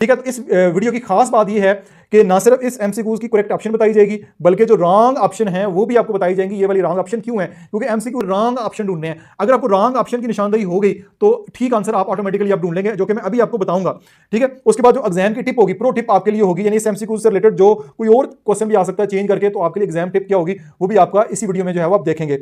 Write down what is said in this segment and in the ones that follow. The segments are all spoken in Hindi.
ठीक है। तो इस वीडियो की खास बात यह है कि ना सिर्फ इस एमसीक्यूज की करेक्ट ऑप्शन बताई जाएगी, बल्कि जो रॉन्ग ऑप्शन है वो भी आपको बताई जाएंगी। ये वाली रॉन्ग ऑप्शन क्यों है, क्योंकि एमसीक्यू रॉन्ग ऑप्शन ढूंढने हैं। अगर आपको रॉन्ग ऑप्शन की निशानदेही हो गई तो ठीक आंसर आप ऑटोमेटिकली आप ढूंढ लेंगे, जो कि मैं अभी आपको बताऊंगा। ठीक है। उसके बाद जो एग्जाम की टिप होगी, प्रो टिप आपके लिए होगी, यानी इस एमसीक्यू से रिलेटेड जो कोई और क्वेश्चन भी आ सकता है चेंज करके, तो आपके लिए एग्जाम टिप क्या होगी वो भी आपका इसी वीडियो में जो है वो आप देखेंगे।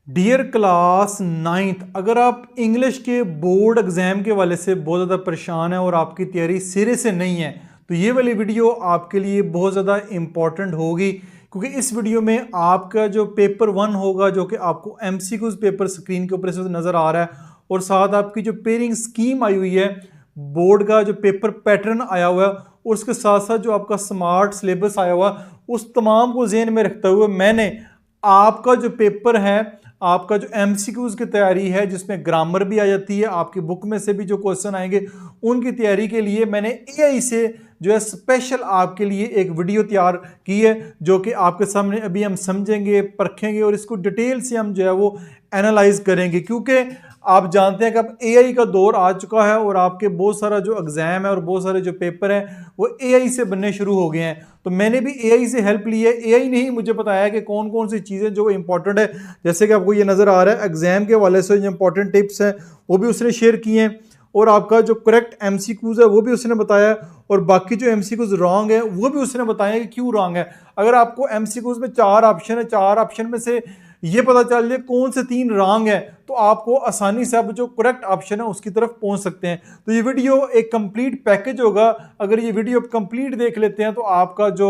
डियर क्लास नाइन्थ, अगर आप इंग्लिश के बोर्ड एग्जाम के वाले से बहुत ज़्यादा परेशान है और आपकी तैयारी सिरे से नहीं है, तो ये वाली वीडियो आपके लिए बहुत ज़्यादा इंपॉर्टेंट होगी, क्योंकि इस वीडियो में आपका जो पेपर 1 होगा, जो कि आपको एमसीक्यूज पेपर स्क्रीन के ऊपर इस वक्त नज़र आ रहा है, और साथ आपकी जो पेयरिंग स्कीम आई हुई है, बोर्ड का जो पेपर पैटर्न आया हुआ है, और उसके साथ साथ जो आपका स्मार्ट सिलेबस आया हुआ, उस तमाम को ज़हन में रखते हुए मैंने आपका जो पेपर है, आपका जो एमसीक्यूज की तैयारी है, जिसमें ग्रामर भी आ जाती है, आपकी बुक में से भी जो क्वेश्चन आएंगे उनकी तैयारी के लिए मैंने एआई से जो है स्पेशल आपके लिए एक वीडियो तैयार की है, जो कि आपके सामने अभी हम समझेंगे, परखेंगे और इसको डिटेल से हम जो है वो एनालाइज करेंगे। क्योंकि आप जानते हैं कि अब एआई का दौर आ चुका है और आपके बहुत सारा जो एग्जाम है और बहुत सारे जो पेपर हैं वो एआई से बनने शुरू हो गए हैं। तो मैंने भी एआई से हेल्प ली है। एआई ने ही मुझे बताया कि कौन कौन सी चीज़ें जो इंपॉर्टेंट है, जैसे कि आपको ये नज़र आ रहा है एग्जाम के वाले से जो इंपॉर्टेंट टिप्स हैं वो भी उसने शेयर किए हैं, और आपका जो करेक्ट एमसीक्यूज है वो भी उसने बताया, और बाकी जो एमसीक्यूज रॉन्ग है वो भी उसने बताया कि क्यों रॉन्ग है। अगर आपको एमसीक्यूज में 4 ऑप्शन है, 4 ऑप्शन में से ये पता चल जाए कौन से 3 रॉन्ग है, तो आपको आसानी से आप जो करेक्ट ऑप्शन है उसकी तरफ पहुंच सकते हैं। तो ये वीडियो एक कंप्लीट पैकेज होगा। अगर ये वीडियो कंप्लीट देख लेते हैं तो आपका जो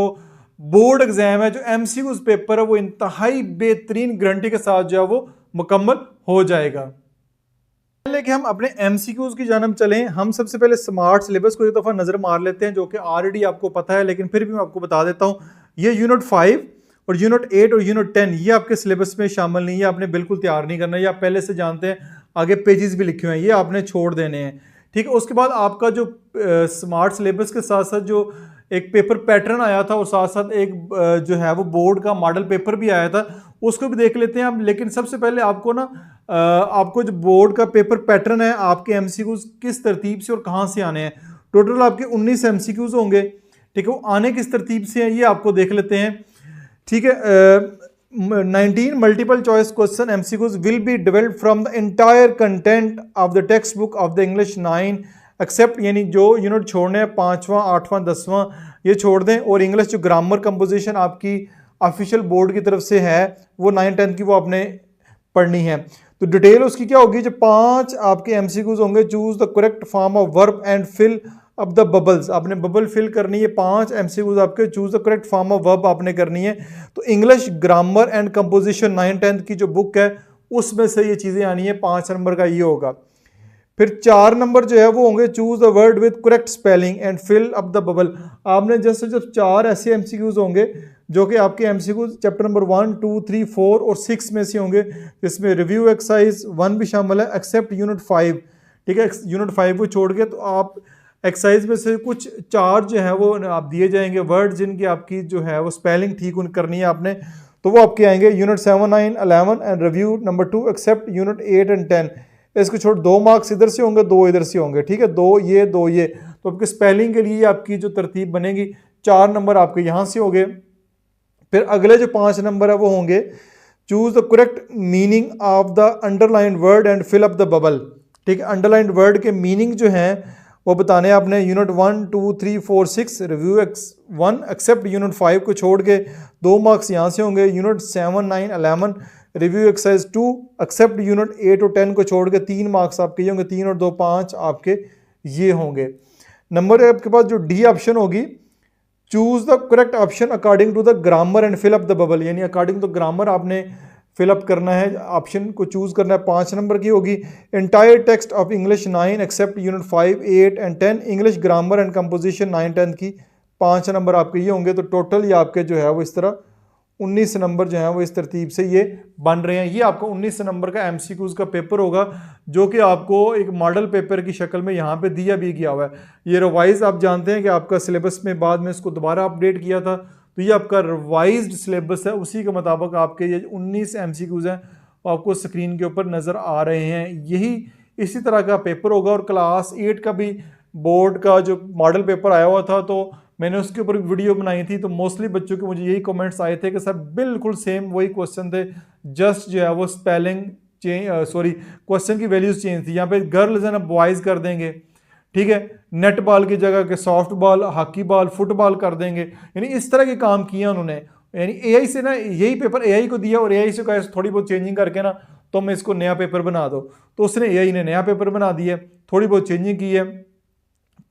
बोर्ड एग्जाम है, जो एमसीक्यूज पेपर है, वो इंतहाई बेहतरीन गारंटी के साथ जो है वो मुकम्मल हो जाएगा। पहले कि हम अपने एमसीक्यूज की जानब चलें, हम सबसे पहले स्मार्ट सिलेबस को एक दफ़ा नज़र मार लेते हैं, जो कि ऑलरेडी आपको पता है, लेकिन फिर भी मैं आपको बता देता हूँ। ये यूनिट 5 और यूनिट 8 और यूनिट 10 ये आपके सिलेबस में शामिल नहीं है, आपने बिल्कुल तैयार नहीं करना, ये आप पहले से जानते हैं। आगे पेजेस भी लिखे हुए हैं, ये आपने छोड़ देने हैं। ठीक है। उसके बाद आपका जो स्मार्ट सिलेबस के साथ साथ जो एक पेपर पैटर्न आया था और साथ साथ एक जो है वो बोर्ड का मॉडल पेपर भी आया था, उसको भी देख लेते हैं हम। लेकिन सबसे पहले आपको ना आपको जो बोर्ड का पेपर पैटर्न है, आपके एमसीक्यूज किस तरतीब से और कहाँ से आने हैं। टोटल आपके 19 एमसीक्यूज होंगे। ठीक है। वो आने किस तरतीब से हैं ये आपको देख लेते हैं। ठीक है। 19 multiple choice question MCQs will be developed from the entire content of the text book of the English 9 except, यानी जो यूनिट छोड़ने हैं 5वां 8वां 10वां ये छोड़ दें, और इंग्लिश जो ग्रामर कंपोजिशन आपकी ऑफिशियल बोर्ड की तरफ से है वो 9 10 की वो आपने पढ़नी है। तो डिटेल उसकी क्या होगी, जो 5 आपके एमसीक्यूज होंगे। Choose the correct form of verb and fill up the bubbles, आपने बबल फिल करनी है। 5 एमसीक्यूज आपके, choose the correct form of verb आपने करनी है। तो इंग्लिश ग्रामर एंड कंपोजिशन 9 10 की जो बुक है उसमें से ये चीज़ें आनी है। 5 नंबर का ये होगा। फिर 4 नंबर जो है वो होंगे, choose the word with correct spelling and fill up the bubble. आपने जैसे जब 4 ऐसे एमसीक्यूज होंगे जो कि आपके एमसीक्यूज चैप्टर नंबर 1 2 3 4 और 6 में से होंगे, जिसमें रिव्यू एक्सरसाइज 1 भी शामिल है, एक्सेप्ट यूनिट 5। ठीक है। यूनिट 5 को छोड़ के तो आप एक्सरसाइज में से कुछ 4 जो है वो आप दिए जाएंगे वर्ड, जिनकी आपकी जो है वो स्पेलिंग ठीक करनी है आपने, तो वो आपके आएंगे unit 7 9 11 and review number 2 except unit 8 and 10। इसको छोड़ 2 मार्क्स इधर से होंगे, 2 इधर से होंगे। ठीक है। 2 ये 2 ये, तो आपके स्पेलिंग के लिए आपकी जो तरतीब बनेगी 4 नंबर आपके यहाँ से होंगे। फिर अगले जो 5 नंबर है वो होंगे, choose the correct meaning of the underline word and fill up the bubble. ठीक है। अंडरलाइन वर्ड के मीनिंग जो हैं वो बताने आपने। यूनिट 1 2 3 4 6 रिव्यू 1 एक्सेप्ट यूनिट 5 को छोड़ के 2 मार्क्स यहाँ से होंगे। Unit 7 9 11 review exercise 2 except unit 8 और 10 को छोड़ के 3 मार्क्स आपके ये होंगे। 3 और 2 5 आपके ये होंगे। नंबर आपके पास जो डी ऑप्शन होगी, choose the correct option according to the grammar and fill up the bubble, यानी अकॉर्डिंग टू ग्रामर आपने फिलअप करना है, ऑप्शन को चूज करना है। 5 नंबर की होगी, entire text of English 9 except unit 5 8 and 10 English grammar and composition 9 10 की 5 नंबर आपके ये होंगे। तो टोटल ये आपके जो है वो इस तरह 19 नंबर जो है वो इस तरतीब से ये बन रहे हैं। ये आपको 19 नंबर का एमसीक्यूज का पेपर होगा, जो कि आपको एक मॉडल पेपर की शक्ल में यहाँ पे दिया भी गया हुआ है। ये रिवाइज आप जानते हैं कि आपका सिलेबस में बाद में इसको दोबारा अपडेट किया था, तो ये आपका रिवाइज्ड सिलेबस है, उसी के मुताबिक आपके ये 19 एमसीक्यूज हैं वो आपको स्क्रीन के ऊपर नज़र आ रहे हैं। यही इसी तरह का पेपर होगा, और क्लास 8 का भी बोर्ड का जो मॉडल पेपर आया हुआ था, तो मैंने उसके ऊपर वीडियो बनाई थी, तो मोस्टली बच्चों के मुझे यही कमेंट्स आए थे कि सर बिल्कुल सेम वही क्वेश्चन थे, जस्ट जो है वो स्पेलिंग चेंज, सॉरी क्वेश्चन की वैल्यूज चेंज थी। यहाँ पे गर्ल्स है ना बॉयज़ कर देंगे, ठीक है, नेट बॉल की जगह के soft ball, hockey ball, football कर देंगे, यानी इस तरह के काम किए उन्होंने। यानी एआई से ना, यही पेपर एआई को दिया और एआई से कहा थोड़ी बहुत चेंजिंग करके ना तो मैं इसको नया पेपर बना दो, तो उसने एआई ने नया पेपर बना दिया, थोड़ी बहुत चेंजिंग की है।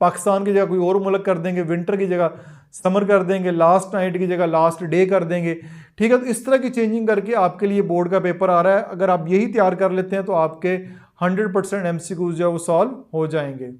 पाकिस्तान की जगह कोई और मुल्क कर देंगे, विंटर की जगह समर कर देंगे, लास्ट नाइट की जगह लास्ट डे कर देंगे, ठीक है। तो इस तरह की चेंजिंग करके आपके लिए बोर्ड का पेपर आ रहा है। अगर आप यही तैयार कर लेते हैं तो आपके 100% MCQs जो है वो सॉल्व हो जाएंगे।